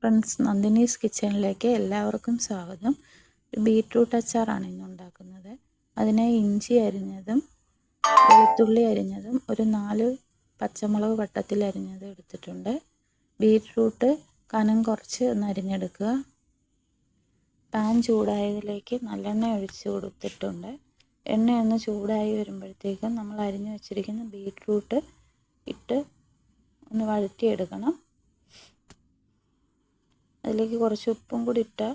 Friends, നന്ദിനീസ് കിച്ചണിലേക്ക് എല്ലാവർക്കും സ്വാഗതം. ബീറ്റ്റൂട്ട് അച്ചാറാണ് ഇന്ന് ഉണ്ടാക്കുന്നത്. അതിനായി ഇഞ്ചി അരിഞ്ഞതും വെളുത്തുള്ളി അരിഞ്ഞതും ഒരു 4 പച്ചമുളക് വട്ടത്തിൽ അരിഞ്ഞതും എടുത്തിട്ടുണ്ട്. ബീറ്റ്റൂട്ട് കനം കുറച്ച് ഒന്ന് അരിഞ്ഞെടുക്കുക. പാൻ ചൂടായതിലേക്ക് നല്ലെണ്ണ ഒഴിച്ച് കൊടുത്തിട്ടുണ്ട്. എണ്ണ ഒന്ന് ചൂടായി വരുമ്പോഴത്തേക്കും നമ്മൾ അരിഞ്ഞു വെച്ചിരിക്കുന്ന ബീറ്റ്റൂട്ട് ഇട്ട് ഒന്ന് വഴറ്റിയെടുക്കണം. അതിലേക്ക് കുറച്ച് ഉപ്പും കൂടി ഇട്ടാൽ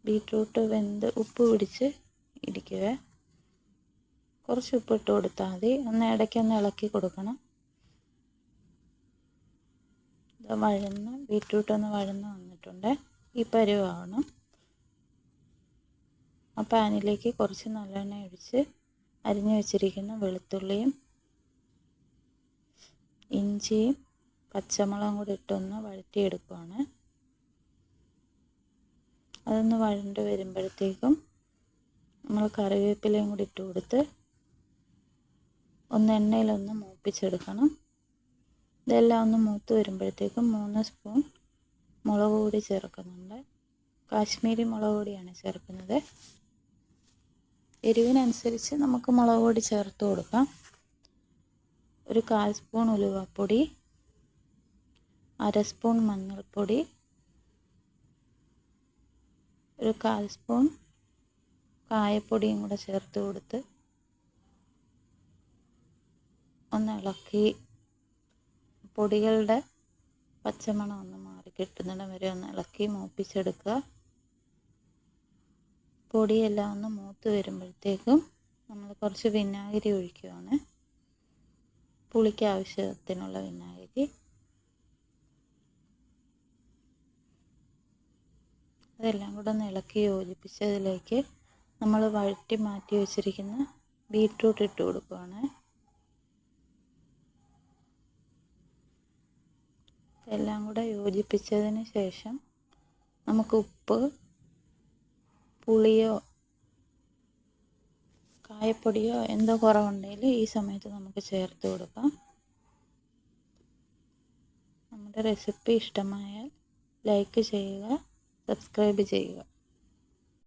ബീറ്റ്റൂട്ട് വെന്ത് ഉപ്പ് പിടിച്ച് ഇരിക്കുക. കുറച്ച് ഉപ്പ് ഇട്ട് കൊടുത്താൽ മതി. ഇടയ്ക്കൊന്ന് ഇളക്കി കൊടുക്കണം. ബീറ്റ്റൂട്ട് ഒന്ന് വഴന്ന് വന്നിട്ടുണ്ട്. ഈ പരുവാവണം. ആ പാനിലേക്ക് കുറച്ച് നല്ലെണ്ണ ഒഴിച്ച് അരിഞ്ഞു വെച്ചിരിക്കുന്ന വെളുത്തുള്ളിയും ഇഞ്ചിയും പച്ചമുളകും കൂടി ഇട്ടൊന്ന് വഴറ്റിയെടുക്കുകയാണ്. അതൊന്ന് വഴണ്ട് വരുമ്പോഴത്തേക്കും നമ്മൾ കറിവേപ്പിലയും കൂടി ഇട്ട് കൊടുത്ത് എണ്ണയിലൊന്ന് മൂപ്പിച്ചെടുക്കണം. ഇതെല്ലാം ഒന്ന് മൂത്ത് വരുമ്പോഴത്തേക്കും 3 സ്പൂൺ മുളക് പൊടി ചേർക്കുന്നുണ്ട്. കാശ്മീരി മുളക് പൊടിയാണ് ചേർക്കുന്നത്. എരിവിനനുസരിച്ച് നമുക്ക് മുളക് പൊടി ചേർത്ത് കൊടുക്കാം. ഒരു 1/4 സ്പൂൺ ഉലുവപ്പൊടി, 1/2 സ്പൂൺ മഞ്ഞൾപ്പൊടി, ഒരു 1/4 സ്പൂൺ കായപ്പൊടിയും കൂടെ ചേർത്ത് കൊടുത്ത് ഒന്ന് ഇളക്കി പൊടികളുടെ പച്ചമണം ഒന്ന് മാറി കിട്ടുന്നിടം വരെ ഒന്ന് ഇളക്കി മൂപ്പിച്ചെടുക്കുക. പൊടിയെല്ലാം ഒന്ന് മൂത്ത് വരുമ്പോഴത്തേക്കും നമ്മൾ കുറച്ച് വിനാഗിരി ഒഴിക്കുകയാണ്. പുളിക്ക് ആവശ്യത്തിനുള്ള വിനാഗിരി. അതെല്ലാം കൂടെ ഒന്ന് ഇളക്കി യോജിപ്പിച്ചതിലേക്ക് നമ്മൾ വഴറ്റി മാറ്റി വെച്ചിരിക്കുന്ന ബീറ്റ്റൂട്ട് ഇട്ട് കൊടുക്കുകയാണ്. എല്ലാം കൂടെ യോജിപ്പിച്ചതിന് ശേഷം നമുക്ക് ഉപ്പ്, പുളിയോ കായപ്പൊടിയോ എന്തോ കുറവുണ്ടെങ്കിൽ ഈ സമയത്ത് നമുക്ക് ചേർത്ത് കൊടുക്കാം. നമ്മുടെ റെസിപ്പി ഇഷ്ടമായാൽ ലൈക്ക് ചെയ്യുക, സബ്സ്ക്രൈബ് ചെയ്യുക.